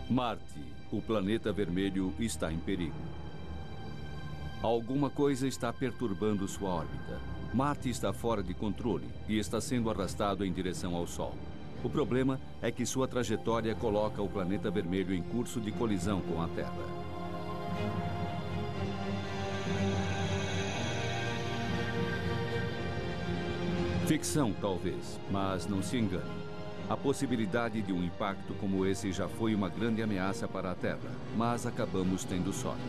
Marte, o planeta vermelho, está em perigo. Alguma coisa está perturbando sua órbita. Marte está fora de controle e está sendo arrastado em direção ao Sol. O problema é que sua trajetória coloca o planeta vermelho em curso de colisão com a Terra. Ficção, talvez, mas não se engane. A possibilidade de um impacto como esse já foi uma grande ameaça para a Terra, mas acabamos tendo sorte.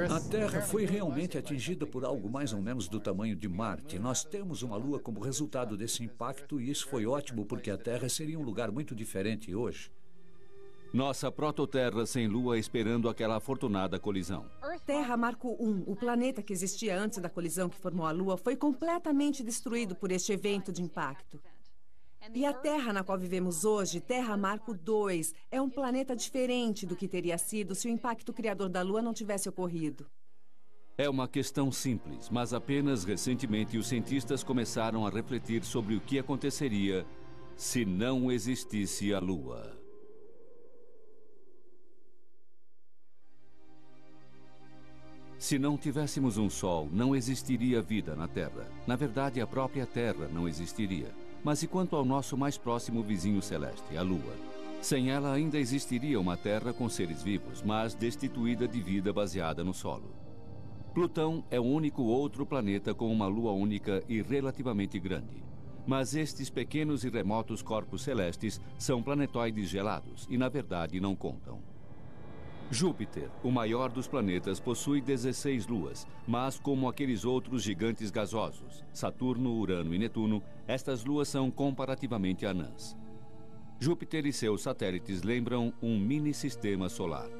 A Terra foi realmente atingida por algo mais ou menos do tamanho de Marte. Nós temos uma Lua como resultado desse impacto e isso foi ótimo porque a Terra seria um lugar muito diferente hoje. Nossa prototerra sem Lua esperando aquela afortunada colisão. Terra Marco I, o planeta que existia antes da colisão que formou a Lua, foi completamente destruído por este evento de impacto. E a Terra na qual vivemos hoje, Terra Marco II, é um planeta diferente do que teria sido se o impacto criador da Lua não tivesse ocorrido. É uma questão simples, mas apenas recentemente os cientistas começaram a refletir sobre o que aconteceria se não existisse a Lua. Se não tivéssemos um Sol, não existiria vida na Terra. Na verdade, a própria Terra não existiria. Mas e quanto ao nosso mais próximo vizinho celeste, a Lua? Sem ela ainda existiria uma Terra com seres vivos, mas destituída de vida baseada no solo. Plutão é o único outro planeta com uma Lua única e relativamente grande. Mas estes pequenos e remotos corpos celestes são planetoides gelados e, na verdade, não contam. Júpiter, o maior dos planetas, possui 16 luas, mas como aqueles outros gigantes gasosos, Saturno, Urano e Netuno, estas luas são comparativamente anãs. Júpiter e seus satélites lembram um mini-sistema solar.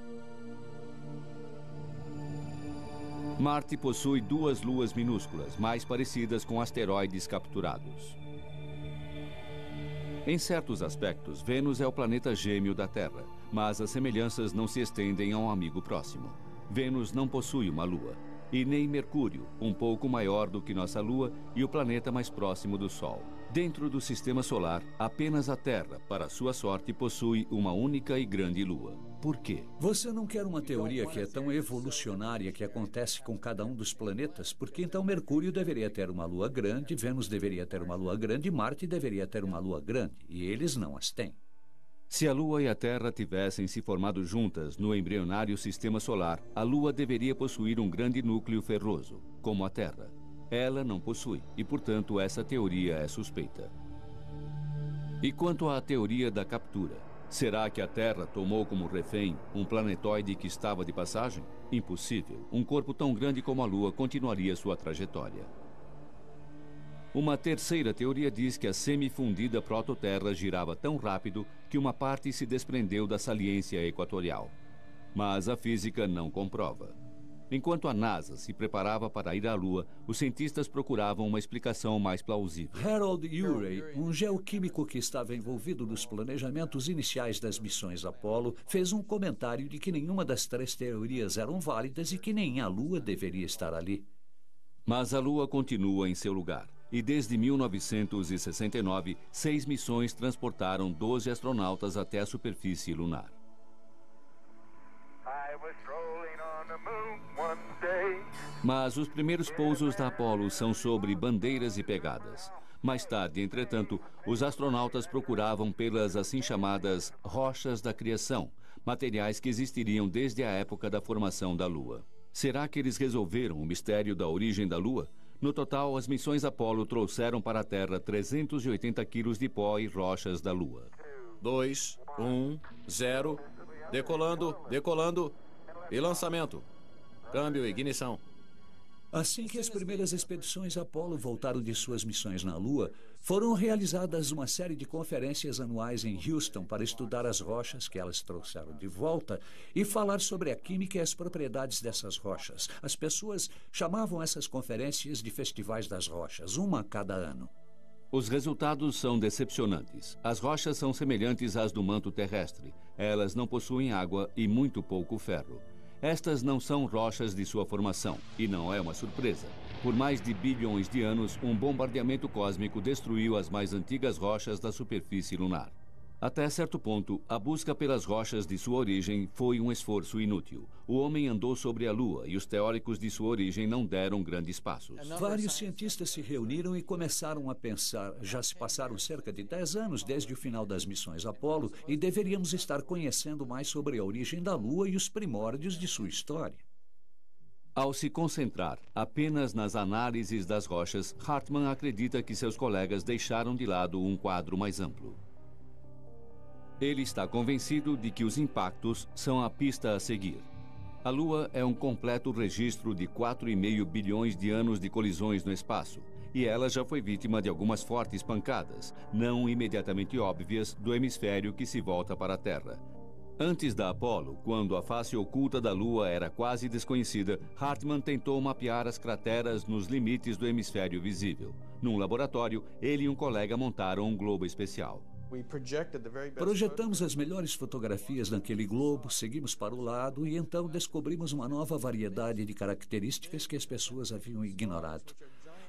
Marte possui 2 luas minúsculas, mais parecidas com asteroides capturados. Em certos aspectos, Vênus é o planeta gêmeo da Terra, mas as semelhanças não se estendem a um amigo próximo. Vênus não possui uma lua, e nem Mercúrio, um pouco maior do que nossa Lua e o planeta mais próximo do Sol. Dentro do Sistema Solar, apenas a Terra, para sua sorte, possui uma única e grande Lua. Por quê? Você não quer uma teoria que é tão evolucionária que acontece com cada um dos planetas? Porque então Mercúrio deveria ter uma lua grande, Vênus deveria ter uma lua grande, Marte deveria ter uma lua grande, e eles não as têm. Se a Lua e a Terra tivessem se formado juntas no embrionário Sistema Solar, a Lua deveria possuir um grande núcleo ferroso, como a Terra. Ela não possui, e portanto essa teoria é suspeita. E quanto à teoria da captura? Será que a Terra tomou como refém um planetoide que estava de passagem? Impossível. Um corpo tão grande como a Lua continuaria sua trajetória. Uma terceira teoria diz que a semifundida prototerra girava tão rápido que uma parte se desprendeu da saliência equatorial. Mas a física não comprova. Enquanto a NASA se preparava para ir à Lua, os cientistas procuravam uma explicação mais plausível. Harold Urey, um geoquímico que estava envolvido nos planejamentos iniciais das missões Apollo, fez um comentário de que nenhuma das 3 teorias eram válidas e que nem a Lua deveria estar ali. Mas a Lua continua em seu lugar. E desde 1969, 6 missões transportaram 12 astronautas até a superfície lunar. Mas os primeiros pousos da Apollo são sobre bandeiras e pegadas. Mais tarde, entretanto, os astronautas procuravam pelas assim chamadas rochas da criação, materiais que existiriam desde a época da formação da Lua. Será que eles resolveram o mistério da origem da Lua? No total, as missões Apollo trouxeram para a Terra 380 quilos de pó e rochas da Lua. 2, 1, 0, decolando, e lançamento. Câmbio e ignição. Assim que as primeiras expedições Apollo voltaram de suas missões na Lua, foram realizadas uma série de conferências anuais em Houston para estudar as rochas que elas trouxeram de volta e falar sobre a química e as propriedades dessas rochas. As pessoas chamavam essas conferências de festivais das rochas, uma a cada ano. Os resultados são decepcionantes. As rochas são semelhantes às do manto terrestre. Elas não possuem água e muito pouco ferro. Estas não são rochas de sua formação, e não é uma surpresa. Por mais de bilhões de anos, um bombardeamento cósmico destruiu as mais antigas rochas da superfície lunar. Até certo ponto, a busca pelas rochas de sua origem foi um esforço inútil. O homem andou sobre a Lua e os teóricos de sua origem não deram grandes passos. Vários cientistas se reuniram e começaram a pensar. Já se passaram cerca de 10 anos desde o final das missões Apollo e deveríamos estar conhecendo mais sobre a origem da Lua e os primórdios de sua história. Ao se concentrar apenas nas análises das rochas, Hartmann acredita que seus colegas deixaram de lado um quadro mais amplo. Ele está convencido de que os impactos são a pista a seguir. A Lua é um completo registro de 4,5 bilhões de anos de colisões no espaço, e ela já foi vítima de algumas fortes pancadas, não imediatamente óbvias, do hemisfério que se volta para a Terra. Antes da Apollo, quando a face oculta da Lua era quase desconhecida, Hartmann tentou mapear as crateras nos limites do hemisfério visível. Num laboratório, ele e um colega montaram um globo especial. Projetamos as melhores fotografias naquele globo, seguimos para o lado e então descobrimos uma nova variedade de características que as pessoas haviam ignorado.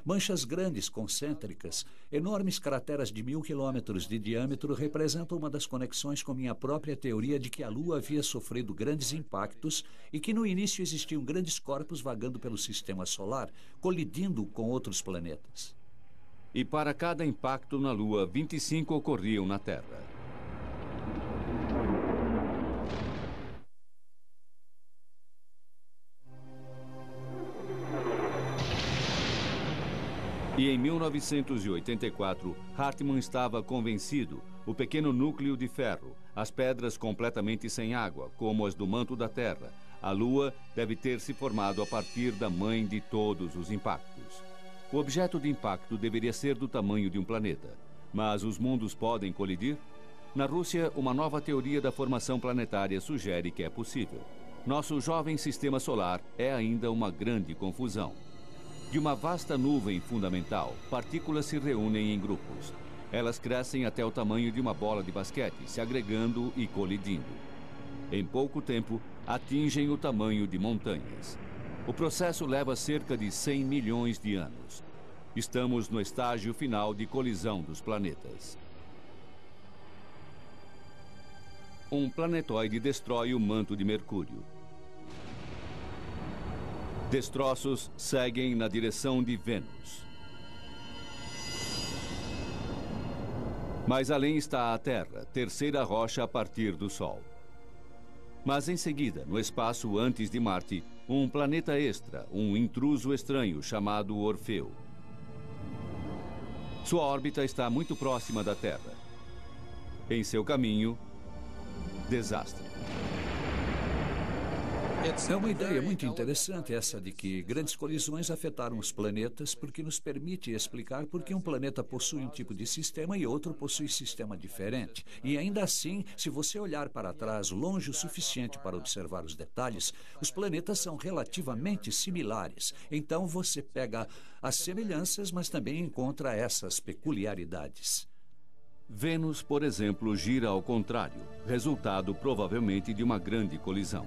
Manchas grandes, concêntricas, enormes crateras de 1.000 quilômetros de diâmetro representam uma das conexões com minha própria teoria de que a Lua havia sofrido grandes impactos e que no início existiam grandes corpos vagando pelo sistema solar, colidindo com outros planetas. E para cada impacto na Lua, 25 ocorriam na Terra. E em 1984, Hartmann estava convencido: o pequeno núcleo de ferro, as pedras completamente sem água, como as do manto da Terra, a Lua deve ter se formado a partir da mãe de todos os impactos. O objeto de impacto deveria ser do tamanho de um planeta. Mas os mundos podem colidir? Na Rússia, uma nova teoria da formação planetária sugere que é possível. Nosso jovem sistema solar é ainda uma grande confusão. De uma vasta nuvem fundamental, partículas se reúnem em grupos. Elas crescem até o tamanho de uma bola de basquete, se agregando e colidindo. Em pouco tempo, atingem o tamanho de montanhas. O processo leva cerca de 100 milhões de anos. Estamos no estágio final de colisão dos planetas. Um planetoide destrói o manto de Mercúrio. Destroços seguem na direção de Vênus. Mais além está a Terra, terceira rocha a partir do Sol. Mas em seguida, no espaço antes de Marte, um planeta extra, um intruso estranho chamado Orfeu. Sua órbita está muito próxima da Terra. Em seu caminho, desastre. É uma ideia muito interessante essa de que grandes colisões afetaram os planetas, porque nos permite explicar por que um planeta possui um tipo de sistema e outro possui sistema diferente. E ainda assim, se você olhar para trás longe o suficiente para observar os detalhes, os planetas são relativamente similares. Então você pega as semelhanças, mas também encontra essas peculiaridades. Vênus, por exemplo, gira ao contrário, resultado provavelmente de uma grande colisão.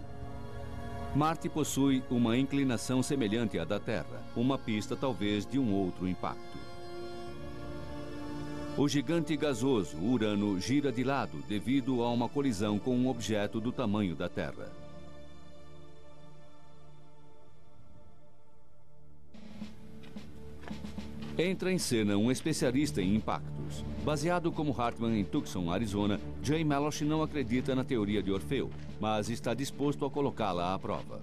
Marte possui uma inclinação semelhante à da Terra, uma pista talvez de um outro impacto. O gigante gasoso Urano gira de lado devido a uma colisão com um objeto do tamanho da Terra. Entra em cena um especialista em impactos. Baseado como Hartmann em Tucson, Arizona, Jay Melosh não acredita na teoria de Orfeu, mas está disposto a colocá-la à prova.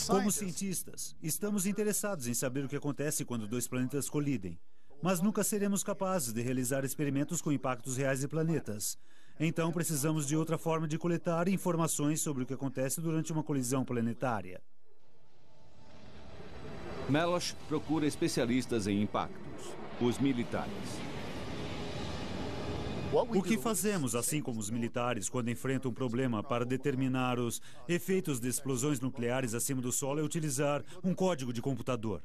Como cientistas, estamos interessados em saber o que acontece quando dois planetas colidem, mas nunca seremos capazes de realizar experimentos com impactos reais de planetas. Então precisamos de outra forma de coletar informações sobre o que acontece durante uma colisão planetária. Melosh procura especialistas em impactos, os militares. O que fazemos, assim como os militares, quando enfrentam um problema para determinar os efeitos de explosões nucleares acima do solo, é utilizar um código de computador.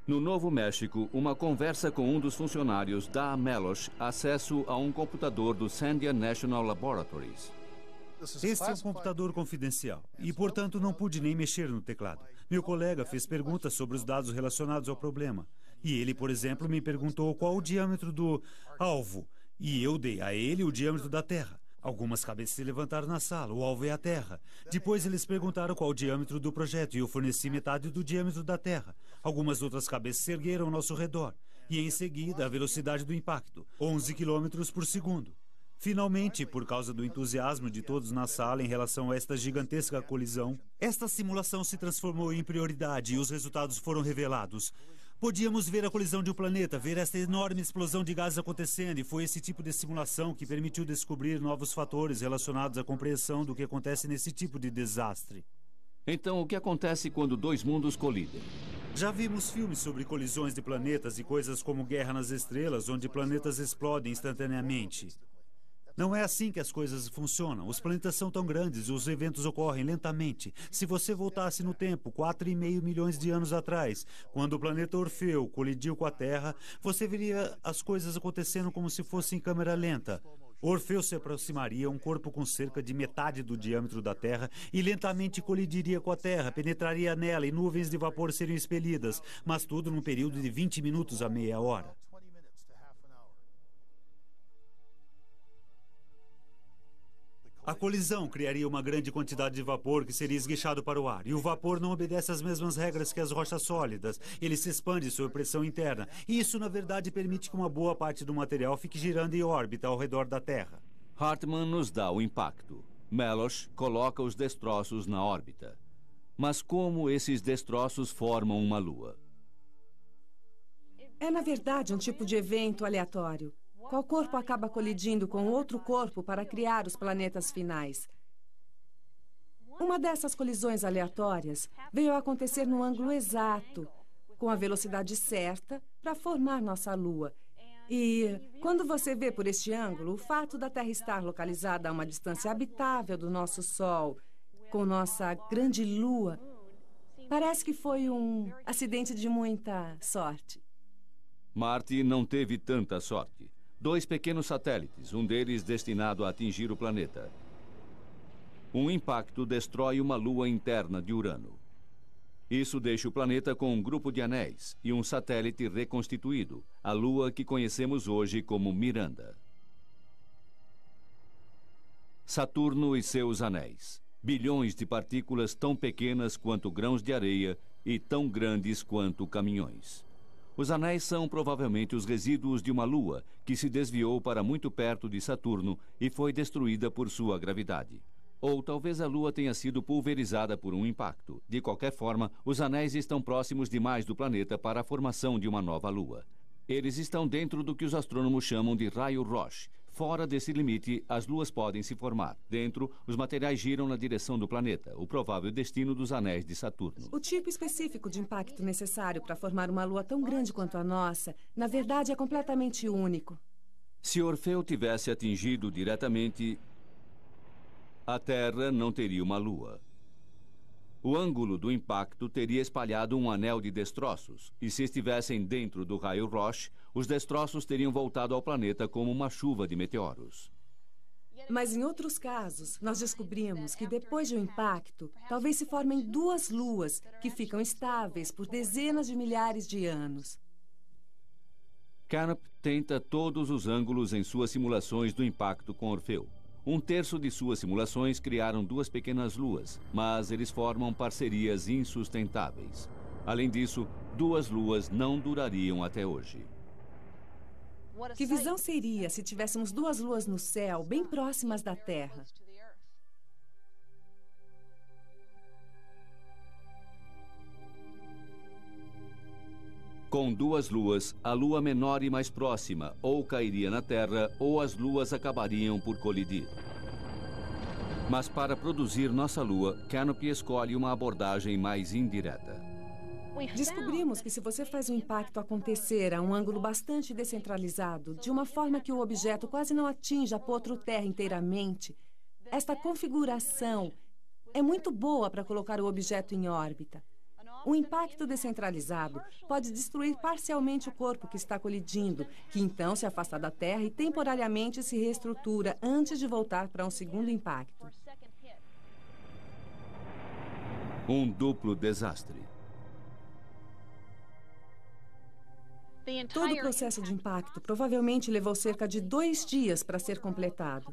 No Novo México, uma conversa com um dos funcionários dá a Melosh acesso a um computador do Sandia National Laboratories. Este é um computador confidencial e, portanto, não pude nem mexer no teclado. Meu colega fez perguntas sobre os dados relacionados ao problema. E ele, por exemplo, me perguntou qual o diâmetro do alvo. E eu dei a ele o diâmetro da Terra. Algumas cabeças se levantaram na sala. O alvo é a Terra. Depois eles perguntaram qual o diâmetro do projeto e eu forneci metade do diâmetro da Terra. Algumas outras cabeças se ergueram ao nosso redor. E em seguida, a velocidade do impacto, 11 km por segundo. Finalmente, por causa do entusiasmo de todos na sala em relação a esta gigantesca colisão, esta simulação se transformou em prioridade e os resultados foram revelados. Podíamos ver a colisão de um planeta, ver esta enorme explosão de gases acontecendo, e foi esse tipo de simulação que permitiu descobrir novos fatores relacionados à compreensão do que acontece nesse tipo de desastre. Então, o que acontece quando dois mundos colidem? Já vimos filmes sobre colisões de planetas e coisas como Guerra nas Estrelas, onde planetas explodem instantaneamente. Não é assim que as coisas funcionam. Os planetas são tão grandes e os eventos ocorrem lentamente. Se você voltasse no tempo, 4,5 milhões de anos atrás, quando o planeta Orfeu colidiu com a Terra, você veria as coisas acontecendo como se fosse em câmera lenta. Orfeu se aproximaria, um corpo com cerca de metade do diâmetro da Terra, e lentamente colidiria com a Terra, penetraria nela e nuvens de vapor seriam expelidas, mas tudo num período de 20 minutos a meia hora. A colisão criaria uma grande quantidade de vapor que seria esguichado para o ar. E o vapor não obedece às mesmas regras que as rochas sólidas. Ele se expande sob pressão interna. E isso, na verdade, permite que uma boa parte do material fique girando em órbita ao redor da Terra. Hartmann nos dá o impacto. Melosh coloca os destroços na órbita. Mas como esses destroços formam uma lua? É, na verdade, um tipo de evento aleatório. Qual corpo acaba colidindo com outro corpo para criar os planetas finais? Uma dessas colisões aleatórias veio a acontecer no ângulo exato, com a velocidade certa, para formar nossa Lua. E quando você vê por este ângulo, o fato da Terra estar localizada a uma distância habitável do nosso Sol, com nossa grande Lua, parece que foi um acidente de muita sorte. Marte não teve tanta sorte. 2 pequenos satélites, um deles destinado a atingir o planeta. Um impacto destrói uma lua interna de Urano. Isso deixa o planeta com um grupo de anéis e um satélite reconstituído, a lua que conhecemos hoje como Miranda. Saturno e seus anéis. Bilhões de partículas tão pequenas quanto grãos de areia e tão grandes quanto caminhões. Os anéis são provavelmente os resíduos de uma lua que se desviou para muito perto de Saturno e foi destruída por sua gravidade. Ou talvez a lua tenha sido pulverizada por um impacto. De qualquer forma, os anéis estão próximos demais do planeta para a formação de uma nova lua. Eles estão dentro do que os astrônomos chamam de raio Roche. Fora desse limite, as luas podem se formar. Dentro, os materiais giram na direção do planeta, o provável destino dos anéis de Saturno. O tipo específico de impacto necessário para formar uma lua tão grande quanto a nossa, na verdade, é completamente único. Se Orfeu tivesse atingido diretamente, a Terra não teria uma lua. O ângulo do impacto teria espalhado um anel de destroços, e se estivessem dentro do raio Roche, os destroços teriam voltado ao planeta como uma chuva de meteoros. Mas em outros casos, nós descobrimos que depois de um impacto, talvez se formem 2 luas que ficam estáveis por dezenas de milhares de anos. Canop tenta todos os ângulos em suas simulações do impacto com Orfeu. 1/3 de suas simulações criaram 2 pequenas luas, mas eles formam parcerias insustentáveis. Além disso, 2 luas não durariam até hoje. Que visão seria se tivéssemos 2 luas no céu, bem próximas da Terra? Com 2 luas, a lua menor e mais próxima ou cairia na Terra ou as luas acabariam por colidir. Mas para produzir nossa lua, Canopy escolhe uma abordagem mais indireta. Descobrimos que se você faz o impacto acontecer a um ângulo bastante descentralizado, de uma forma que o objeto quase não atinja a Potro-Terra inteiramente, esta configuração é muito boa para colocar o objeto em órbita. O impacto descentralizado pode destruir parcialmente o corpo que está colidindo, que então se afasta da Terra e temporariamente se reestrutura antes de voltar para um segundo impacto. Um duplo desastre. Todo o processo de impacto provavelmente levou cerca de 2 dias para ser completado.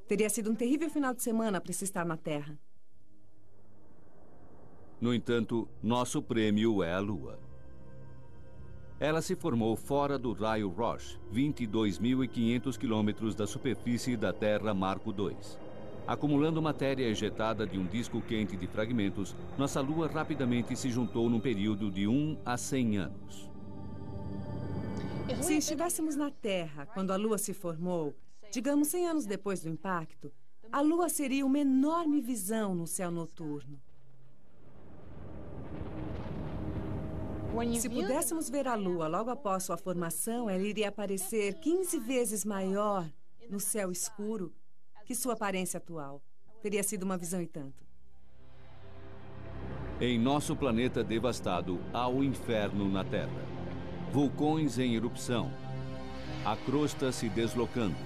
Teria sido um terrível final de semana para se estar na Terra. No entanto, nosso prêmio é a Lua. Ela se formou fora do raio Roche, 22.500 quilômetros da superfície da Terra Marco II. Acumulando matéria ejetada de um disco quente de fragmentos, nossa Lua rapidamente se juntou num período de 1 a 100 anos. Se estivéssemos na Terra quando a Lua se formou, digamos 100 anos depois do impacto, a Lua seria uma enorme visão no céu noturno. Se pudéssemos ver a Lua logo após sua formação, ela iria aparecer 15 vezes maior no céu escuro que sua aparência atual. Teria sido uma visão e tanto. Em nosso planeta devastado, há o inferno na Terra. Vulcões em erupção. A crosta se deslocando.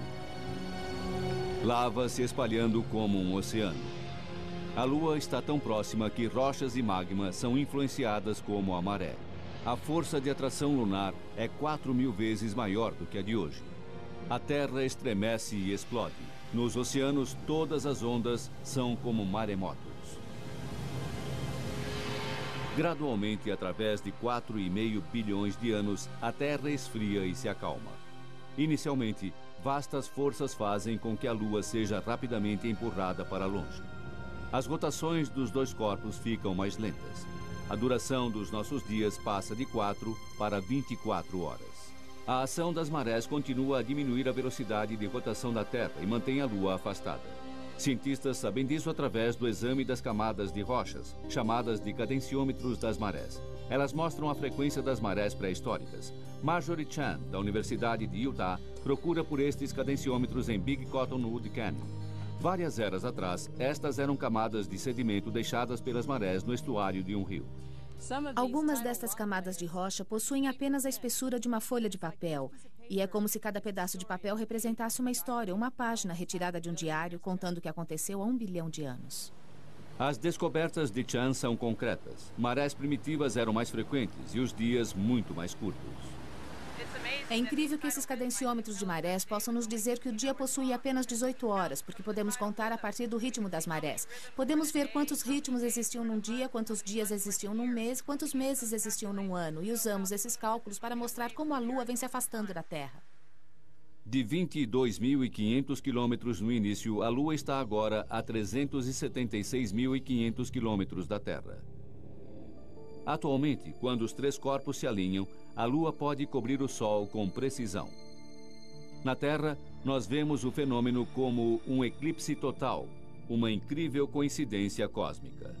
Lava se espalhando como um oceano. A Lua está tão próxima que rochas e magma são influenciadas como a maré. A força de atração lunar é 4.000 vezes maior do que a de hoje. A Terra estremece e explode. Nos oceanos, todas as ondas são como maremotos. Gradualmente, através de 4,5 bilhões de anos, a Terra esfria e se acalma. Inicialmente, vastas forças fazem com que a Lua seja rapidamente empurrada para longe. As rotações dos dois corpos ficam mais lentas. A duração dos nossos dias passa de 4 para 24 horas. A ação das marés continua a diminuir a velocidade de rotação da Terra e mantém a Lua afastada. Cientistas sabem disso através do exame das camadas de rochas, chamadas de cadenciômetros das marés. Elas mostram a frequência das marés pré-históricas. Marjorie Chan, da Universidade de Utah, procura por estes cadenciômetros em Big Cottonwood Canyon. Várias eras atrás, estas eram camadas de sedimento deixadas pelas marés no estuário de um rio. Algumas destas camadas de rocha possuem apenas a espessura de uma folha de papel. E é como se cada pedaço de papel representasse uma história, uma página retirada de um diário contando o que aconteceu há 1 bilhão de anos. As descobertas de Chan são concretas. Marés primitivas eram mais frequentes e os dias muito mais curtos. É incrível que esses cadenciômetros de marés possam nos dizer que o dia possui apenas 18 horas, porque podemos contar a partir do ritmo das marés. Podemos ver quantos ritmos existiam num dia, quantos dias existiam num mês, quantos meses existiam num ano, e usamos esses cálculos para mostrar como a Lua vem se afastando da Terra. De 22.500 quilômetros no início, a Lua está agora a 376.500 quilômetros da Terra. Atualmente, quando os 3 corpos se alinham, a Lua pode cobrir o Sol com precisão. Na Terra, nós vemos o fenômeno como um eclipse total, uma incrível coincidência cósmica.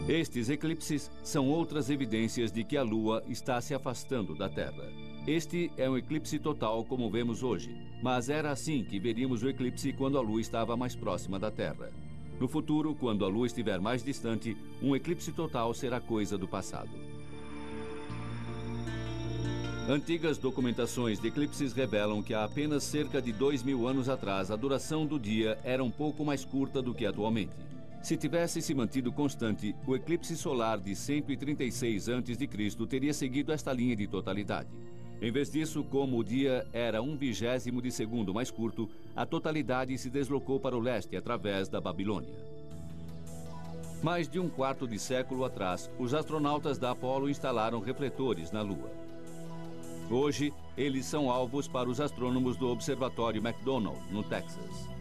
Estes eclipses são outras evidências de que a Lua está se afastando da Terra. Este é um eclipse total como vemos hoje, mas era assim que veríamos o eclipse quando a Lua estava mais próxima da Terra. No futuro, quando a Lua estiver mais distante, um eclipse total será coisa do passado. Antigas documentações de eclipses revelam que há apenas cerca de 2.000 anos atrás, a duração do dia era um pouco mais curta do que atualmente. Se tivesse se mantido constante, o eclipse solar de 136 a.C. teria seguido esta linha de totalidade. Em vez disso, como o dia era 1/20 de segundo mais curto, a totalidade se deslocou para o leste através da Babilônia. Mais de 1/4 de século atrás, os astronautas da Apollo instalaram refletores na Lua. Hoje, eles são alvos para os astrônomos do Observatório McDonald, no Texas.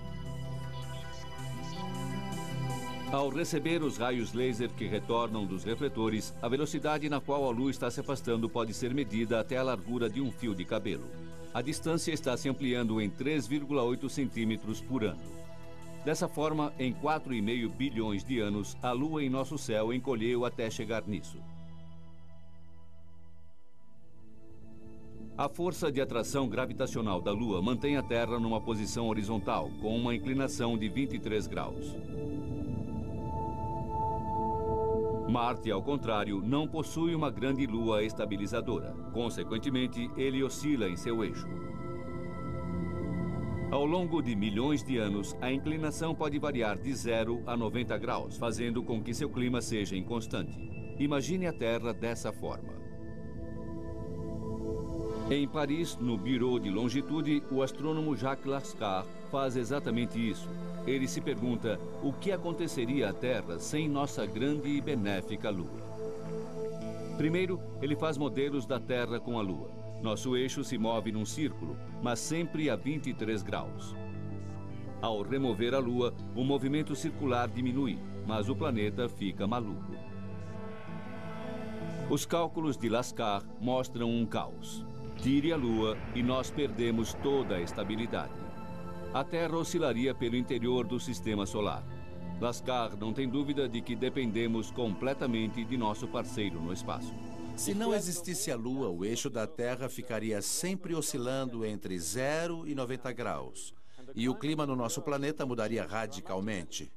Ao receber os raios laser que retornam dos refletores, a velocidade na qual a Lua está se afastando pode ser medida até a largura de um fio de cabelo. A distância está se ampliando em 3,8 centímetros por ano. Dessa forma, em 4,5 bilhões de anos, a Lua em nosso céu encolheu até chegar nisso. A força de atração gravitacional da Lua mantém a Terra numa posição horizontal, com uma inclinação de 23 graus. Marte, ao contrário, não possui uma grande lua estabilizadora. Consequentemente, ele oscila em seu eixo. Ao longo de milhões de anos, a inclinação pode variar de 0 a 90 graus, fazendo com que seu clima seja inconstante. Imagine a Terra dessa forma. Em Paris, no Bureau de Longitude, o astrônomo Jacques Lascar faz exatamente isso. Ele se pergunta o que aconteceria à Terra sem nossa grande e benéfica Lua. Primeiro, ele faz modelos da Terra com a Lua. Nosso eixo se move num círculo, mas sempre a 23 graus. Ao remover a Lua, o movimento circular diminui, mas o planeta fica maluco. Os cálculos de Lascar mostram um caos. Tire a Lua e nós perdemos toda a estabilidade. A Terra oscilaria pelo interior do Sistema Solar. Lascar não tem dúvida de que dependemos completamente de nosso parceiro no espaço. Se não existisse a Lua, o eixo da Terra ficaria sempre oscilando entre 0 e 90 graus. E o clima no nosso planeta mudaria radicalmente.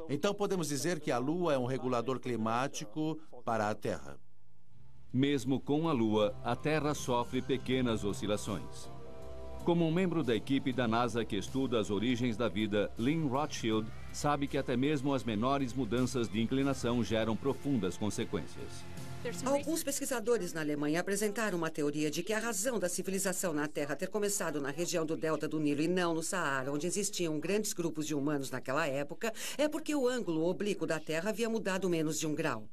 Então podemos dizer que a Lua é um regulador climático para a Terra. Mesmo com a Lua, a Terra sofre pequenas oscilações. Como um membro da equipe da NASA que estuda as origens da vida, Lynn Rothschild sabe que até mesmo as menores mudanças de inclinação geram profundas consequências. Alguns pesquisadores na Alemanha apresentaram uma teoria de que a razão da civilização na Terra ter começado na região do Delta do Nilo e não no Saara, onde existiam grandes grupos de humanos naquela época, é porque o ângulo oblíquo da Terra havia mudado menos de 1 grau.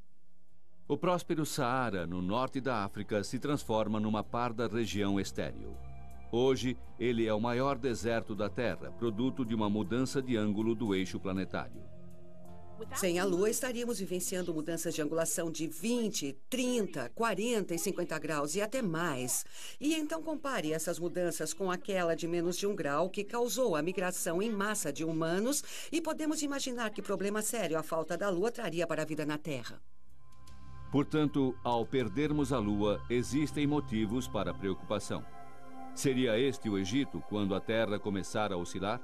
O próspero Saara, no norte da África, se transforma numa parda região estéril. Hoje, ele é o maior deserto da Terra, produto de uma mudança de ângulo do eixo planetário. Sem a Lua, estaríamos vivenciando mudanças de angulação de 20, 30, 40 e 50 graus e até mais. E então compare essas mudanças com aquela de menos de 1 grau que causou a migração em massa de humanos e podemos imaginar que problema sério a falta da Lua traria para a vida na Terra. Portanto, ao perdermos a Lua, existem motivos para preocupação. Seria este o Egito quando a Terra começar a oscilar?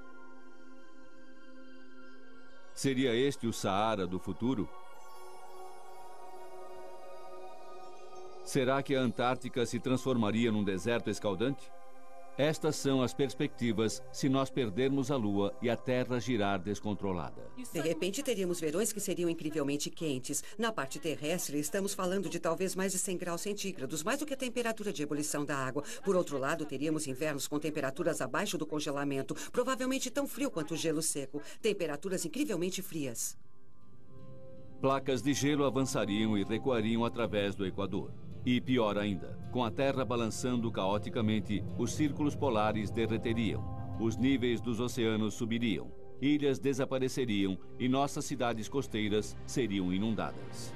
Seria este o Saara do futuro? Será que a Antártica se transformaria num deserto escaldante? Estas são as perspectivas se nós perdermos a Lua e a Terra girar descontrolada. De repente, teríamos verões que seriam incrivelmente quentes. Na parte terrestre, estamos falando de talvez mais de 100 graus centígrados, mais do que a temperatura de ebulição da água. Por outro lado, teríamos invernos com temperaturas abaixo do congelamento, provavelmente tão frio quanto o gelo seco. Temperaturas incrivelmente frias. Placas de gelo avançariam e recuariam através do Equador. E pior ainda, com a Terra balançando caoticamente, os círculos polares derreteriam, os níveis dos oceanos subiriam, ilhas desapareceriam e nossas cidades costeiras seriam inundadas.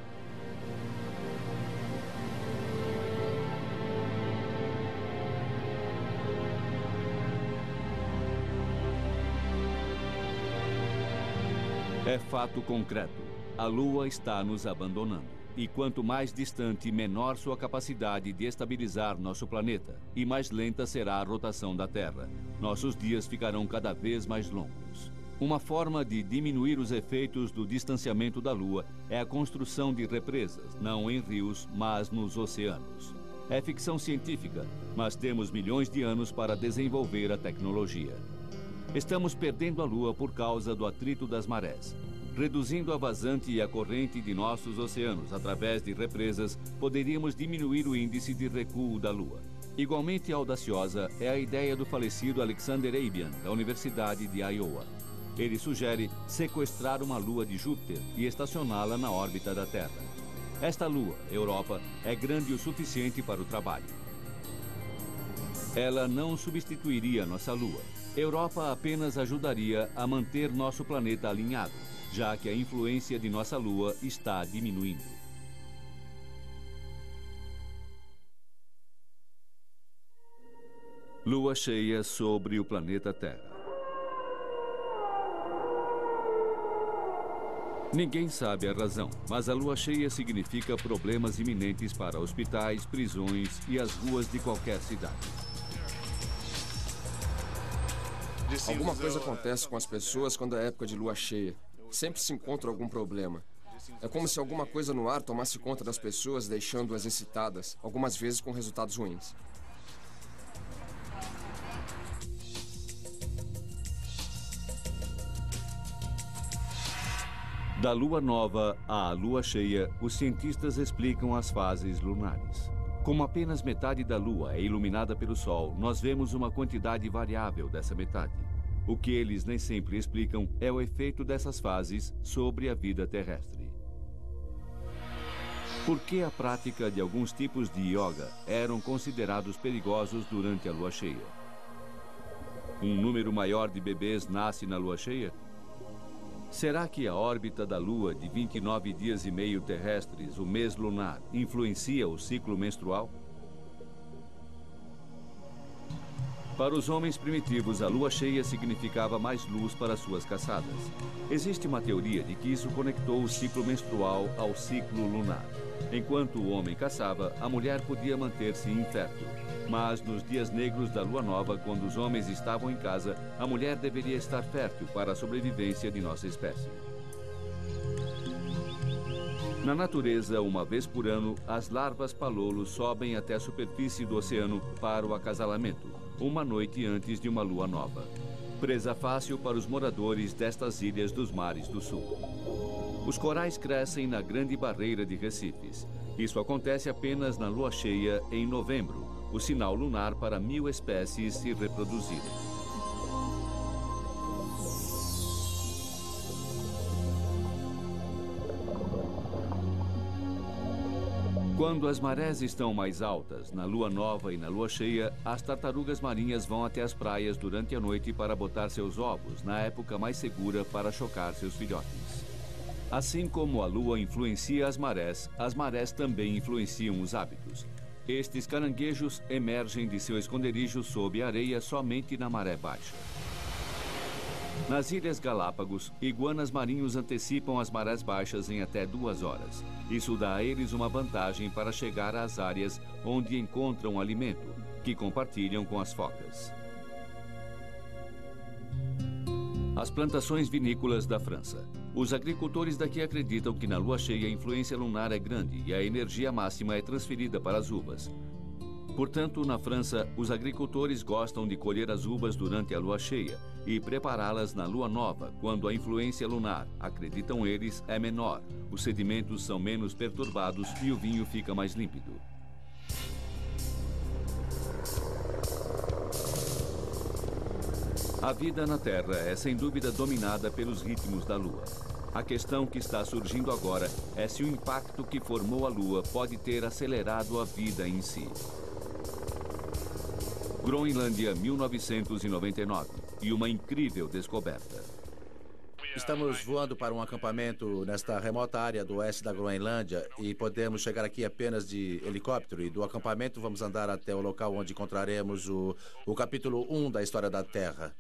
É fato concreto. A Lua está nos abandonando. E quanto mais distante, menor sua capacidade de estabilizar nosso planeta, e mais lenta será a rotação da Terra. Nossos dias ficarão cada vez mais longos. Uma forma de diminuir os efeitos do distanciamento da Lua é a construção de represas, não em rios, mas nos oceanos. É ficção científica, mas temos milhões de anos para desenvolver a tecnologia. Estamos perdendo a Lua por causa do atrito das marés. Reduzindo a vazante e a corrente de nossos oceanos através de represas, poderíamos diminuir o índice de recuo da Lua. Igualmente audaciosa é a ideia do falecido Alexander Abian, da Universidade de Iowa. Ele sugere sequestrar uma lua de Júpiter e estacioná-la na órbita da Terra. Esta lua, Europa, é grande o suficiente para o trabalho. Ela não substituiria nossa lua. Europa apenas ajudaria a manter nosso planeta alinhado, já que a influência de nossa Lua está diminuindo. Lua cheia sobre o planeta Terra. Ninguém sabe a razão, mas a lua cheia significa problemas iminentes para hospitais, prisões e as ruas de qualquer cidade. Alguma coisa acontece com as pessoas quando é época de lua cheia. Sempre se encontra algum problema. É como se alguma coisa no ar tomasse conta das pessoas, deixando-as excitadas, algumas vezes com resultados ruins. Da lua nova à lua cheia, os cientistas explicam as fases lunares. Como apenas metade da lua é iluminada pelo sol, nós vemos uma quantidade variável dessa metade. O que eles nem sempre explicam é o efeito dessas fases sobre a vida terrestre. Por que a prática de alguns tipos de yoga eram considerados perigosos durante a lua cheia? Um número maior de bebês nasce na lua cheia? Será que a órbita da Lua de 29 dias e meio terrestres, o mês lunar, influencia o ciclo menstrual? Para os homens primitivos, a lua cheia significava mais luz para suas caçadas. Existe uma teoria de que isso conectou o ciclo menstrual ao ciclo lunar. Enquanto o homem caçava, a mulher podia manter-se infértil. Mas nos dias negros da lua nova, quando os homens estavam em casa, a mulher deveria estar fértil para a sobrevivência de nossa espécie. Na natureza, uma vez por ano, as larvas palolos sobem até a superfície do oceano para o acasalamento, uma noite antes de uma lua nova. Presa fácil para os moradores destas ilhas dos mares do sul. Os corais crescem na Grande Barreira de Recifes. Isso acontece apenas na lua cheia em novembro, o sinal lunar para 1000 espécies se reproduzirem. Quando as marés estão mais altas, na lua nova e na lua cheia, as tartarugas marinhas vão até as praias durante a noite para botar seus ovos, na época mais segura para chocar seus filhotes. Assim como a lua influencia as marés também influenciam os hábitos. Estes caranguejos emergem de seu esconderijo sob a areia somente na maré baixa. Nas Ilhas Galápagos, iguanas marinhos antecipam as marés baixas em até 2 horas. Isso dá a eles uma vantagem para chegar às áreas onde encontram alimento, que compartilham com as focas. As plantações vinícolas da França. Os agricultores daqui acreditam que na lua cheia a influência lunar é grande e a energia máxima é transferida para as uvas. Portanto, na França, os agricultores gostam de colher as uvas durante a lua cheia e prepará-las na lua nova, quando a influência lunar, acreditam eles, é menor. Os sedimentos são menos perturbados e o vinho fica mais límpido. A vida na Terra é sem dúvida dominada pelos ritmos da Lua. A questão que está surgindo agora é se o impacto que formou a Lua pode ter acelerado a vida em si. Groenlândia, 1999, e uma incrível descoberta. Estamos voando para um acampamento nesta remota área do oeste da Groenlândia e podemos chegar aqui apenas de helicóptero. E do acampamento vamos andar até o local onde encontraremos o capítulo 1 da história da Terra.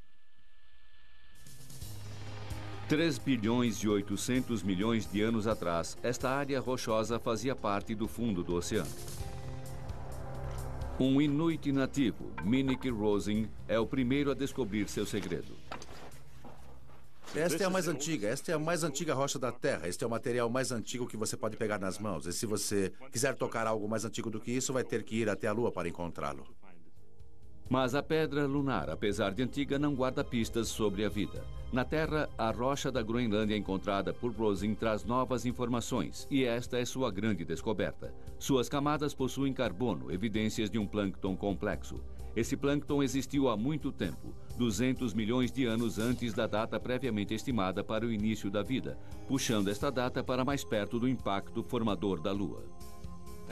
3 bilhões e 800 milhões de anos atrás, esta área rochosa fazia parte do fundo do oceano. Um inuit nativo, Minik Rosen, é o primeiro a descobrir seu segredo. Esta é a mais antiga. Esta é a mais antiga rocha da Terra. Este é o material mais antigo que você pode pegar nas mãos. E se você quiser tocar algo mais antigo do que isso, vai ter que ir até a Lua para encontrá-lo. Mas a pedra lunar, apesar de antiga, não guarda pistas sobre a vida. Na Terra, a rocha da Groenlândia encontrada por Rosen traz novas informações, e esta é sua grande descoberta. Suas camadas possuem carbono, evidências de um plâncton complexo. Esse plâncton existiu há muito tempo, 200 milhões de anos antes da data previamente estimada para o início da vida, puxando esta data para mais perto do impacto formador da Lua.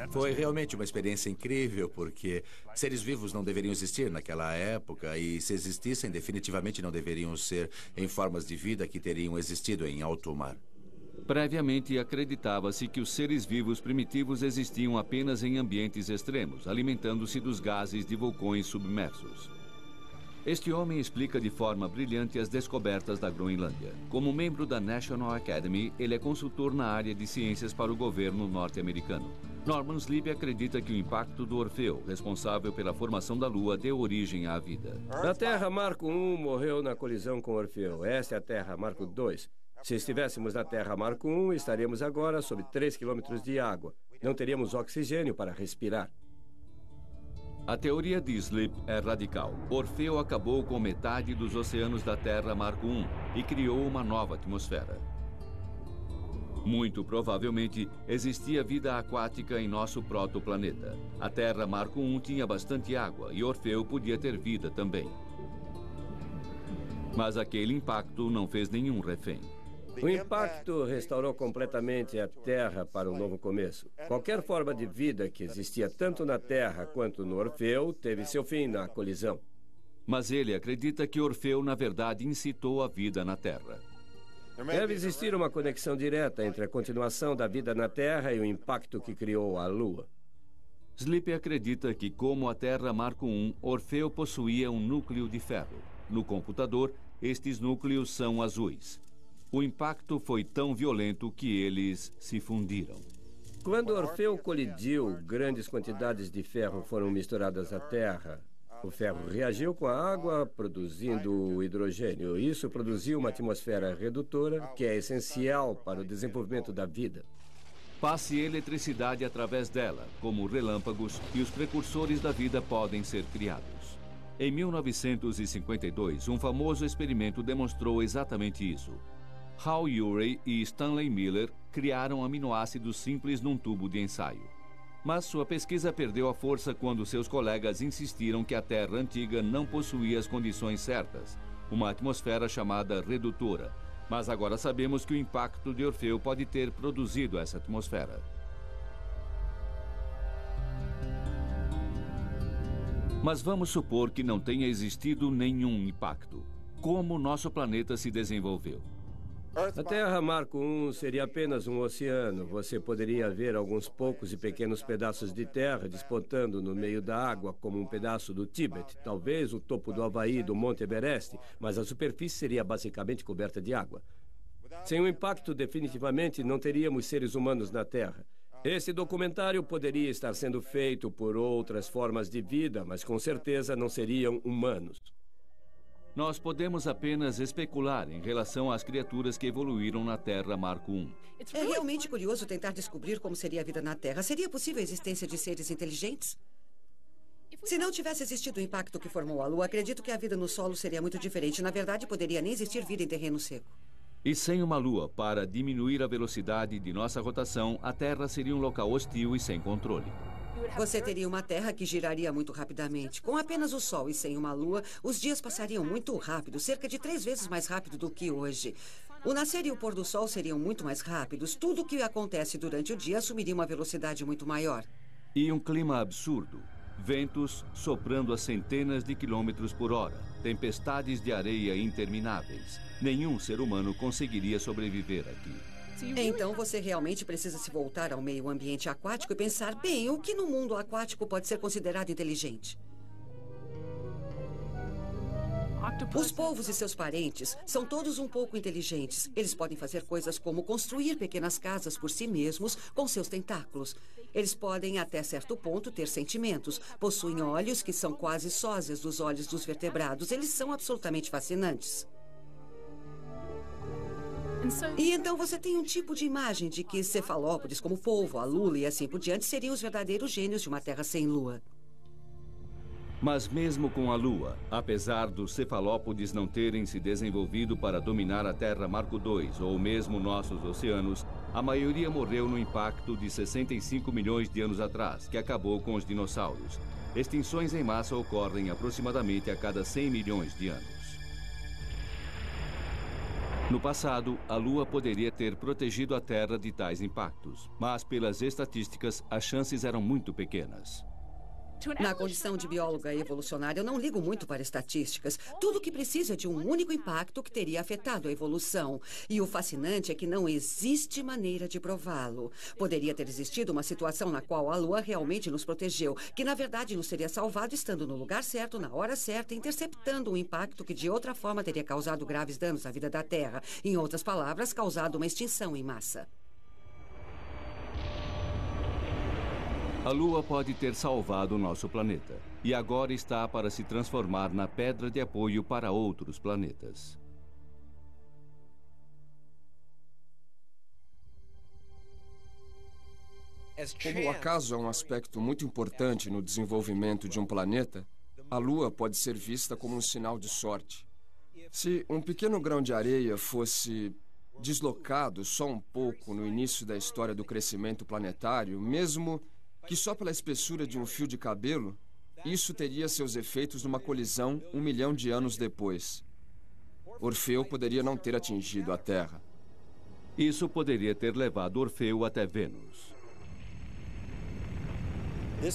Foi realmente uma experiência incrível, porque seres vivos não deveriam existir naquela época e, se existissem, definitivamente não deveriam ser em formas de vida que teriam existido em alto mar. Previamente, acreditava-se que os seres vivos primitivos existiam apenas em ambientes extremos, alimentando-se dos gases de vulcões submersos. Este homem explica de forma brilhante as descobertas da Groenlândia. Como membro da National Academy, ele é consultor na área de ciências para o governo norte-americano. Norman Sleep acredita que o impacto do Orfeu, responsável pela formação da Lua, deu origem à vida. A Terra Marco I morreu na colisão com Orfeu. Esta é a Terra Marco II. Se estivéssemos na Terra Marco I, estaríamos agora sob 3 quilômetros de água. Não teríamos oxigênio para respirar. A teoria de Sleep é radical. Orfeu acabou com metade dos oceanos da Terra Marco I e criou uma nova atmosfera. Muito provavelmente, existia vida aquática em nosso protoplaneta. A Terra Marco I tinha bastante água e Orfeu podia ter vida também. Mas aquele impacto não fez nenhum refém. O impacto restaurou completamente a Terra para um novo começo. Qualquer forma de vida que existia tanto na Terra quanto no Orfeu teve seu fim na colisão. Mas ele acredita que Orfeu, na verdade, incitou a vida na Terra. Deve existir uma conexão direta entre a continuação da vida na Terra e o impacto que criou a Lua. Sleep acredita que, como a Terra Marco I, Orfeu possuía um núcleo de ferro. No computador, estes núcleos são azuis. O impacto foi tão violento que eles se fundiram. Quando Orfeu colidiu, grandes quantidades de ferro foram misturadas à Terra. O ferro reagiu com a água, produzindo o hidrogênio. Isso produziu uma atmosfera redutora, que é essencial para o desenvolvimento da vida. Passe eletricidade através dela, como relâmpagos, e os precursores da vida podem ser criados. Em 1952, um famoso experimento demonstrou exatamente isso. Hal Urey e Stanley Miller criaram aminoácidos simples num tubo de ensaio. Mas sua pesquisa perdeu a força quando seus colegas insistiram que a Terra antiga não possuía as condições certas, uma atmosfera chamada redutora. Mas agora sabemos que o impacto de Orfeu pode ter produzido essa atmosfera. Mas vamos supor que não tenha existido nenhum impacto. Como nosso planeta se desenvolveu? A Terra Marco I seria apenas um oceano. Você poderia ver alguns poucos e pequenos pedaços de terra despontando no meio da água, como um pedaço do Tíbet, talvez o topo do Havaí, do Monte Everest, mas a superfície seria basicamente coberta de água. Sem o impacto, definitivamente não teríamos seres humanos na Terra. Esse documentário poderia estar sendo feito por outras formas de vida, mas com certeza não seriam humanos. Nós podemos apenas especular em relação às criaturas que evoluíram na Terra Marco I. É realmente curioso tentar descobrir como seria a vida na Terra. Seria possível a existência de seres inteligentes? Se não tivesse existido o impacto que formou a Lua, acredito que a vida no solo seria muito diferente. Na verdade, poderia nem existir vida em terreno seco. E sem uma Lua para diminuir a velocidade de nossa rotação, a Terra seria um local hostil e sem controle. Você teria uma Terra que giraria muito rapidamente. Com apenas o Sol e sem uma Lua, os dias passariam muito rápido, cerca de 3 vezes mais rápido do que hoje. O nascer e o pôr do Sol seriam muito mais rápidos. Tudo o que acontece durante o dia assumiria uma velocidade muito maior. E um clima absurdo. Ventos soprando a centenas de quilômetros por hora. Tempestades de areia intermináveis. Nenhum ser humano conseguiria sobreviver aqui. Então você realmente precisa se voltar ao meio ambiente aquático e pensar, bem, o que no mundo aquático pode ser considerado inteligente? Os polvos e seus parentes são todos um pouco inteligentes. Eles podem fazer coisas como construir pequenas casas por si mesmos com seus tentáculos. Eles podem, até certo ponto, ter sentimentos. Possuem olhos que são quase sósias dos olhos dos vertebrados. Eles são absolutamente fascinantes. E então você tem um tipo de imagem de que cefalópodes como polvo, a lula e assim por diante seriam os verdadeiros gênios de uma Terra sem Lua. Mas mesmo com a Lua, apesar dos cefalópodes não terem se desenvolvido para dominar a Terra Marco II ou mesmo nossos oceanos, a maioria morreu no impacto de 65 milhões de anos atrás, que acabou com os dinossauros. Extinções em massa ocorrem aproximadamente a cada 100 milhões de anos. No passado, a Lua poderia ter protegido a Terra de tais impactos, mas pelas estatísticas, as chances eram muito pequenas. Na condição de bióloga evolucionária, eu não ligo muito para estatísticas. Tudo o que precisa é de um único impacto que teria afetado a evolução. E o fascinante é que não existe maneira de prová-lo. Poderia ter existido uma situação na qual a Lua realmente nos protegeu, que na verdade nos teria salvado estando no lugar certo, na hora certa, interceptando um impacto que de outra forma teria causado graves danos à vida da Terra. Em outras palavras, causado uma extinção em massa. A Lua pode ter salvado o nosso planeta e agora está para se transformar na pedra de apoio para outros planetas. Como o acaso é um aspecto muito importante no desenvolvimento de um planeta, a Lua pode ser vista como um sinal de sorte. Se um pequeno grão de areia fosse deslocado só um pouco no início da história do crescimento planetário, mesmo que só pela espessura de um fio de cabelo, isso teria seus efeitos numa colisão 1 milhão de anos depois. Orfeu poderia não ter atingido a Terra. Isso poderia ter levado Orfeu até Vênus.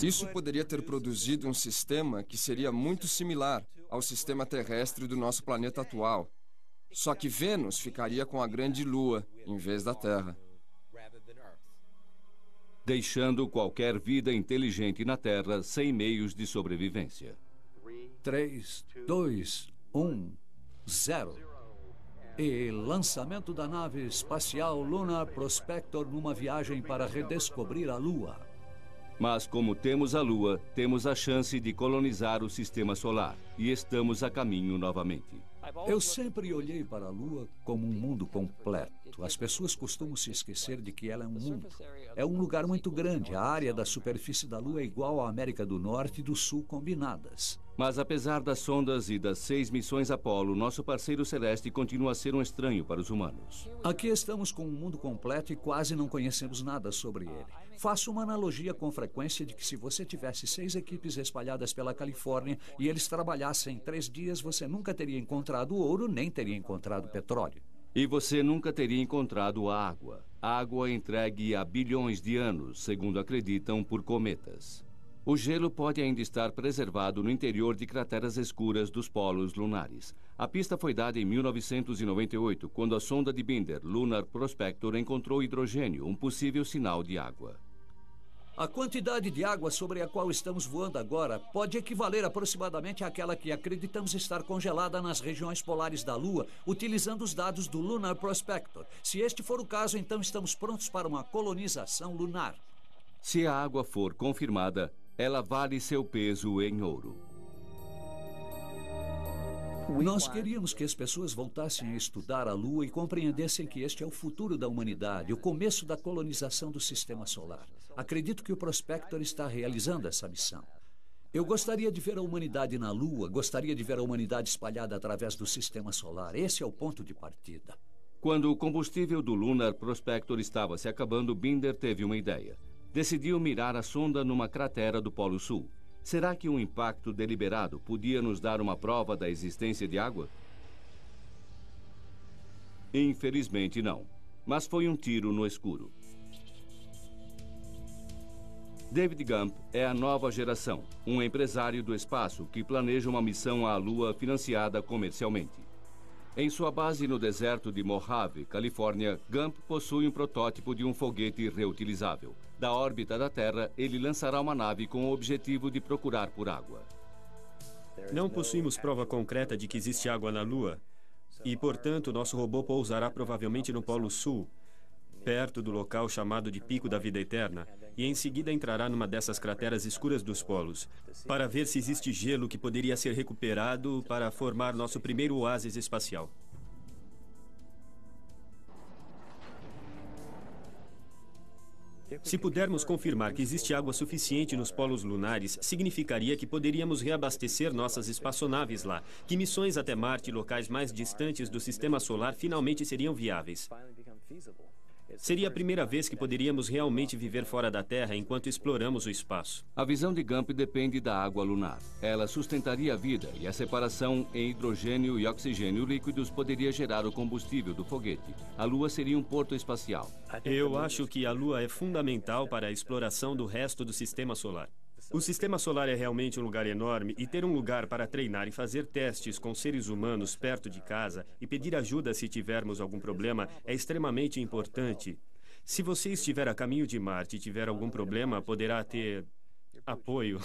Isso poderia ter produzido um sistema que seria muito similar ao sistema terrestre do nosso planeta atual. Só que Vênus ficaria com a grande Lua, em vez da Terra. Deixando qualquer vida inteligente na Terra sem meios de sobrevivência. 3, 2, 1, 0. E lançamento da nave espacial Lunar Prospector numa viagem para redescobrir a Lua. Mas como temos a Lua, temos a chance de colonizar o sistema solar e estamos a caminho novamente. Eu sempre olhei para a Lua como um mundo completo. As pessoas costumam se esquecer de que ela é um mundo. É um lugar muito grande. A área da superfície da Lua é igual à América do Norte e do Sul combinadas. Mas apesar das sondas e das 6 missões Apollo, nosso parceiro celeste continua a ser um estranho para os humanos. Aqui estamos com um mundo completo e quase não conhecemos nada sobre ele. Faço uma analogia com frequência de que se você tivesse 6 equipes espalhadas pela Califórnia e eles trabalhassem em 3 dias, você nunca teria encontrado ouro nem teria encontrado petróleo. E você nunca teria encontrado água. Água entregue há bilhões de anos, segundo acreditam, por cometas. O gelo pode ainda estar preservado no interior de crateras escuras dos polos lunares. A pista foi dada em 1998, quando a sonda de Binder, Lunar Prospector, encontrou hidrogênio, um possível sinal de água. A quantidade de água sobre a qual estamos voando agora pode equivaler aproximadamente àquela que acreditamos estar congelada nas regiões polares da Lua, utilizando os dados do Lunar Prospector. Se este for o caso, então estamos prontos para uma colonização lunar. Se a água for confirmada, ela vale seu peso em ouro. Nós queríamos que as pessoas voltassem a estudar a Lua e compreendessem que este é o futuro da humanidade, o começo da colonização do sistema solar. Acredito que o Prospector está realizando essa missão. Eu gostaria de ver a humanidade na Lua, gostaria de ver a humanidade espalhada através do sistema solar. Esse é o ponto de partida. Quando o combustível do Lunar Prospector estava se acabando, Binder teve uma ideia. Decidiu mirar a sonda numa cratera do Polo Sul. Será que um impacto deliberado podia nos dar uma prova da existência de água? Infelizmente não, mas foi um tiro no escuro. David Gump é a nova geração, um empresário do espaço que planeja uma missão à Lua financiada comercialmente. Em sua base no deserto de Mojave, Califórnia, Gump possui um protótipo de um foguete reutilizável. Da órbita da Terra, ele lançará uma nave com o objetivo de procurar por água. Não possuímos prova concreta de que existe água na Lua. E, portanto, nosso robô pousará provavelmente no Polo Sul, perto do local chamado de Pico da Vida Eterna, e em seguida entrará numa dessas crateras escuras dos polos, para ver se existe gelo que poderia ser recuperado para formar nosso primeiro oásis espacial. Se pudermos confirmar que existe água suficiente nos polos lunares, significaria que poderíamos reabastecer nossas espaçonaves lá, que missões até Marte e locais mais distantes do sistema solar finalmente seriam viáveis. Seria a primeira vez que poderíamos realmente viver fora da Terra enquanto exploramos o espaço. A visão de Gump depende da água lunar. Ela sustentaria a vida e a separação em hidrogênio e oxigênio líquidos poderia gerar o combustível do foguete. A Lua seria um porto espacial. Eu acho que a Lua é fundamental para a exploração do resto do sistema solar. O sistema solar é realmente um lugar enorme e ter um lugar para treinar e fazer testes com seres humanos perto de casa e pedir ajuda se tivermos algum problema é extremamente importante. Se você estiver a caminho de Marte e tiver algum problema, poderá ter apoio.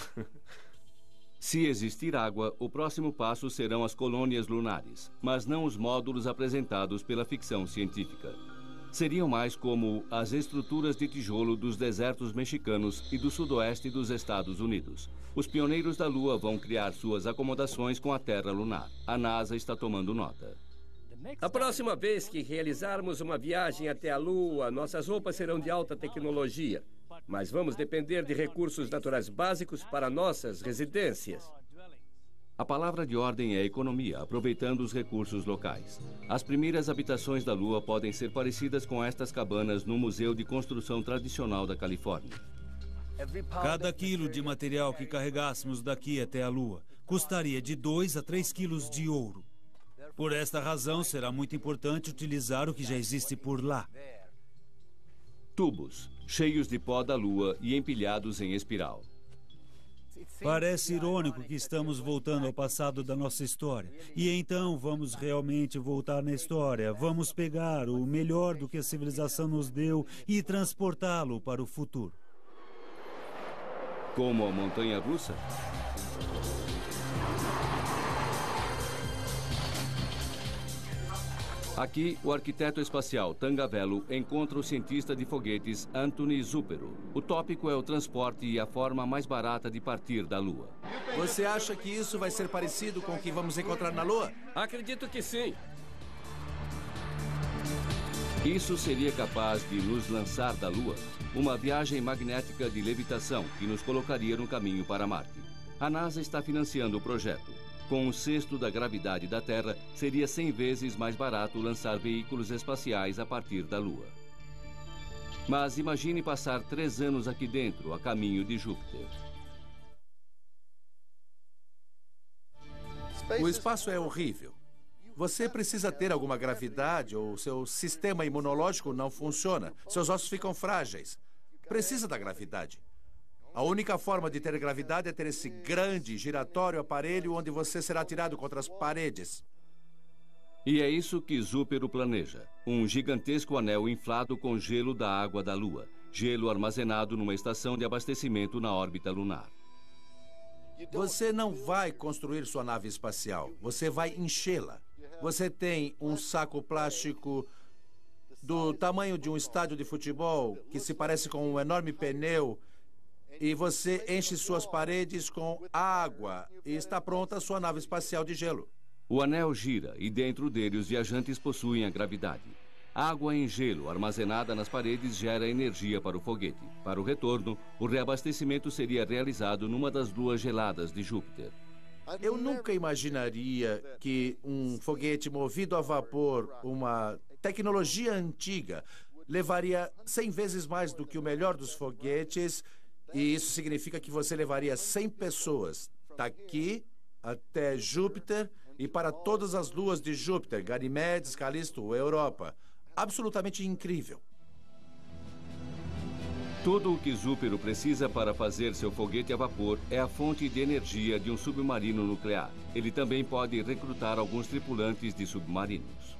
Se existir água, o próximo passo serão as colônias lunares, mas não os módulos apresentados pela ficção científica. Seriam mais como as estruturas de tijolo dos desertos mexicanos e do sudoeste dos Estados Unidos. Os pioneiros da Lua vão criar suas acomodações com a Terra lunar. A NASA está tomando nota. A próxima vez que realizarmos uma viagem até a Lua, nossas roupas serão de alta tecnologia. Mas vamos depender de recursos naturais básicos para nossas residências. A palavra de ordem é economia, aproveitando os recursos locais. As primeiras habitações da Lua podem ser parecidas com estas cabanas no Museu de Construção Tradicional da Califórnia. Cada quilo de material que carregássemos daqui até a Lua custaria de 2 a 3 quilos de ouro. Por esta razão, será muito importante utilizar o que já existe por lá. Tubos, cheios de pó da Lua e empilhados em espiral. Parece irônico que estamos voltando ao passado da nossa história. E então vamos realmente voltar na história. Vamos pegar o melhor do que a civilização nos deu e transportá-lo para o futuro. Como a montanha-russa? Aqui, o arquiteto espacial Tangavello encontra o cientista de foguetes Anthony Zupero. O tópico é o transporte e a forma mais barata de partir da Lua. Você acha que isso vai ser parecido com o que vamos encontrar na Lua? Acredito que sim. Isso seria capaz de nos lançar da Lua? Uma viagem magnética de levitação que nos colocaria no caminho para Marte. A NASA está financiando o projeto. Com um sexto da gravidade da Terra, seria 100 vezes mais barato lançar veículos espaciais a partir da Lua. Mas imagine passar 3 anos aqui dentro, a caminho de Júpiter. O espaço é horrível. Você precisa ter alguma gravidade ou seu sistema imunológico não funciona. Seus ossos ficam frágeis. Precisa da gravidade. A única forma de ter gravidade é ter esse grande, giratório aparelho onde você será atirado contra as paredes. E é isso que Zúpero planeja. Um gigantesco anel inflado com gelo da água da Lua. Gelo armazenado numa estação de abastecimento na órbita lunar. Você não vai construir sua nave espacial. Você vai enchê-la. Você tem um saco plástico do tamanho de um estádio de futebol que se parece com um enorme pneu. E você enche suas paredes com água e está pronta a sua nave espacial de gelo. O anel gira e dentro dele os viajantes possuem a gravidade. Água em gelo armazenada nas paredes gera energia para o foguete. Para o retorno, o reabastecimento seria realizado numa das luas geladas de Júpiter. Eu nunca imaginaria que um foguete movido a vapor, uma tecnologia antiga, levaria 100 vezes mais do que o melhor dos foguetes. E isso significa que você levaria 100 pessoas daqui até Júpiter e para todas as luas de Júpiter, Ganimedes, Calisto, Europa. Absolutamente incrível. Tudo o que Zúpero precisa para fazer seu foguete a vapor é a fonte de energia de um submarino nuclear. Ele também pode recrutar alguns tripulantes de submarinos.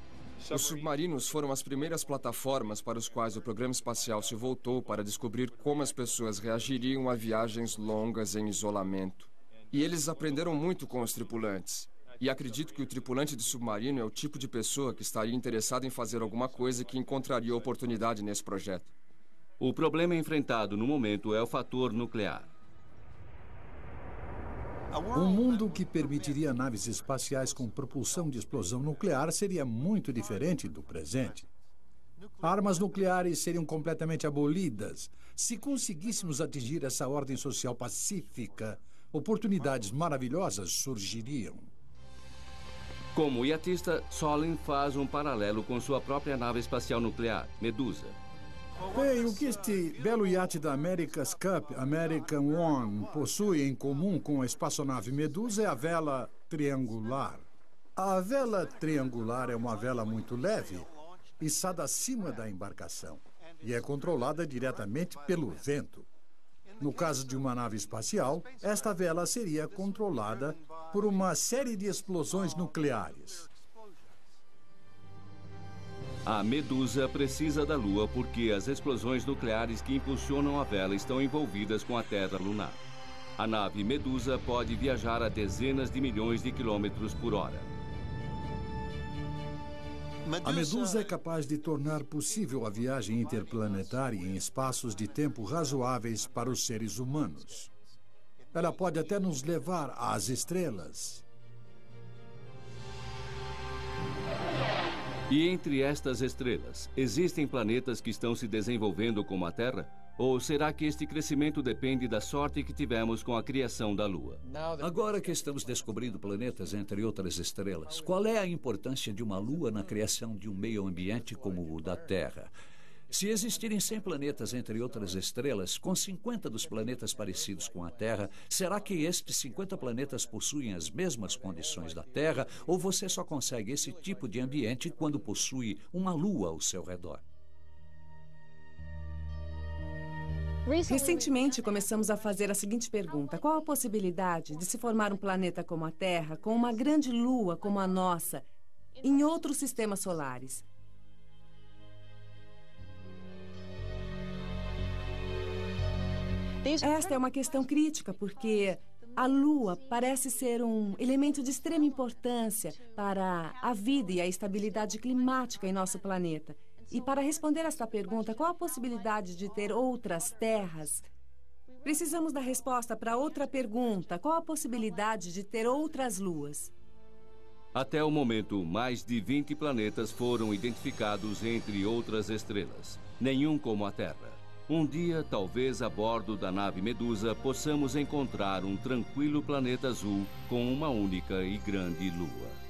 Os submarinos foram as primeiras plataformas para os quais o programa espacial se voltou para descobrir como as pessoas reagiriam a viagens longas em isolamento. E eles aprenderam muito com os tripulantes. E acredito que o tripulante de submarino é o tipo de pessoa que estaria interessado em fazer alguma coisa que encontraria oportunidade nesse projeto. O problema enfrentado no momento é o fator nuclear. Um mundo que permitiria naves espaciais com propulsão de explosão nuclear seria muito diferente do presente. Armas nucleares seriam completamente abolidas. Se conseguíssemos atingir essa ordem social pacífica, oportunidades maravilhosas surgiriam. Como iatista, Solin faz um paralelo com sua própria nave espacial nuclear, Medusa. Bem, o que este belo iate da America's Cup, American One, possui em comum com a espaçonave Medusa é a vela triangular. A vela triangular é uma vela muito leve, içada acima da embarcação, e é controlada diretamente pelo vento. No caso de uma nave espacial, esta vela seria controlada por uma série de explosões nucleares. A Medusa precisa da Lua porque as explosões nucleares que impulsionam a vela estão envolvidas com a Terra lunar. A nave Medusa pode viajar a dezenas de milhões de quilômetros por hora. A Medusa é capaz de tornar possível a viagem interplanetária em espaços de tempo razoáveis para os seres humanos. Ela pode até nos levar às estrelas. E entre estas estrelas, existem planetas que estão se desenvolvendo como a Terra? Ou será que este crescimento depende da sorte que tivemos com a criação da Lua? Agora que estamos descobrindo planetas, entre outras estrelas, qual é a importância de uma Lua na criação de um meio ambiente como o da Terra? Se existirem 100 planetas, entre outras estrelas, com 50 dos planetas parecidos com a Terra, será que estes 50 planetas possuem as mesmas condições da Terra? Ou você só consegue esse tipo de ambiente quando possui uma Lua ao seu redor? Recentemente, começamos a fazer a seguinte pergunta: qual a possibilidade de se formar um planeta como a Terra, com uma grande lua como a nossa, em outros sistemas solares? Esta é uma questão crítica, porque a Lua parece ser um elemento de extrema importância para a vida e a estabilidade climática em nosso planeta. E para responder esta pergunta, qual a possibilidade de ter outras terras? Precisamos da resposta para outra pergunta: qual a possibilidade de ter outras luas? Até o momento, mais de 20 planetas foram identificados entre outras estrelas. Nenhum como a Terra. Um dia, talvez a bordo da nave Medusa, possamos encontrar um tranquilo planeta azul com uma única e grande lua.